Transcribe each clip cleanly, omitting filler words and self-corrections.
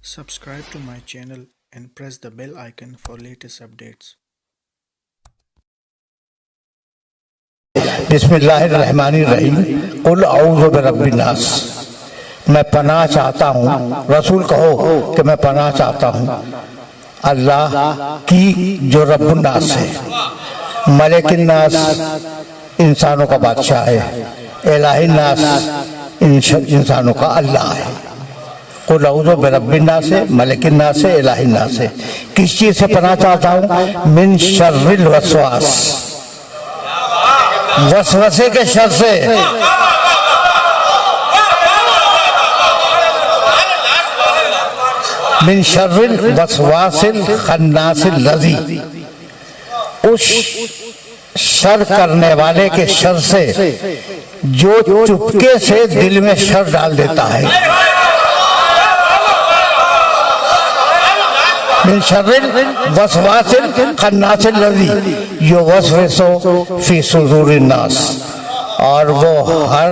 Subscribe to my channel and press the bell icon for latest updates. बिस्मिल्लाहिर्रहमानिर्रहीम कुल औज़ु बिरब्बिन नास। मैं पनाह चाहता हूँ, रसूल कहो कि मैं पनाह चाहता हूँ अल्लाह की जो रब्बुन नास है, मलिकिन नास इंसानों का बादशाह है, इलाहिन नास इंसानों का अल्लाह है। कुल औज़ु बिरब्बिन नास है, मलिकिन नास है, इलाहिन नास है। किस चीज़ से पनाह चाहता हूँ? मिन शर्रिल वसवास, वसवसे के शर से। मिन शर्रिल वसवासिल खन्नासिल लज़ी, उस शर करने वाले के शर से जो चुपके से दिल में शर डाल देता है। मिन शर्रिल वसवासिल खन्नासिल लज़ी युवस्विसु फी सुदूरिन नास, और वो हर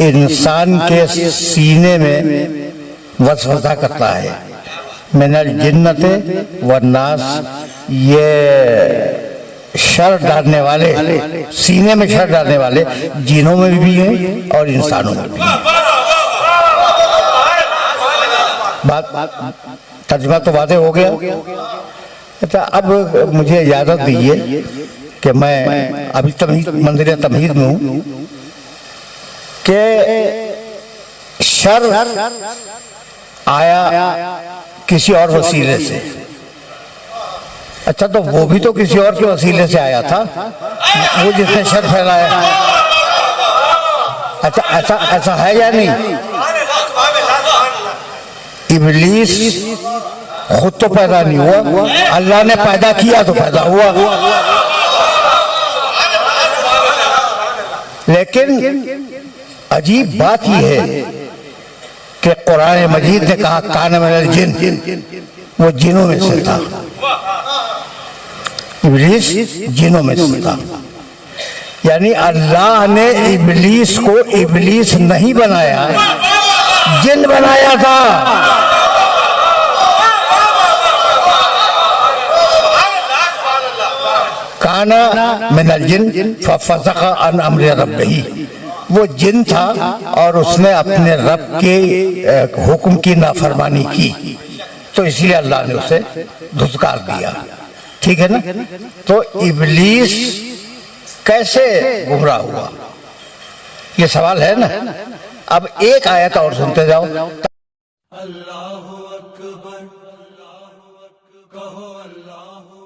इंसान के सीने में वसवसा करता है। मिनल जिन्नते व नास, ये शर डालने वाले, सीने में शर डालने वाले जिनों में भी हैं और इंसानों में भी हैं। बात तर्जुमा तो वाज़ेह हो गया। अच्छा, अब मुझे इजाज़त दीजिए कि मैं अभी मंज़िल तमहीद में हूँ कि शर आया किसी और वसीले से। अच्छा, तो वो भी तो किसी और के वसीले से आया था, वो जिसने शर फैलाया। अच्छा, ऐसा है या नहीं? इब्लीस खुद तो पैदा नहीं हुआ, अल्लाह ने पैदा किया तो पैदा हुआ। लेकिन अजीब बात यह है कि कुरान मजीद ने कहा कान मिनल जिन, वो जिनों में से था। इब्लीस जिनों में से था, यानी अल्लाह ने इब्लीस को इब्लीस नहीं बनाया, जिन बनाया था। काना मिनल जिन फफसक़ अन अम्रि रब्बिही, वो जिन था और उसने अपने रब के हुक्म की नाफरमानी की, तो इसलिए अल्लाह ने उसे धुतकार दिया। ठीक है ना? तो इब्लीस कैसे गुमराह हुआ, ये सवाल है ना। अब एक आयत और सुनते जाओ। अल्लाहु अकबर, कहो अल्लाहु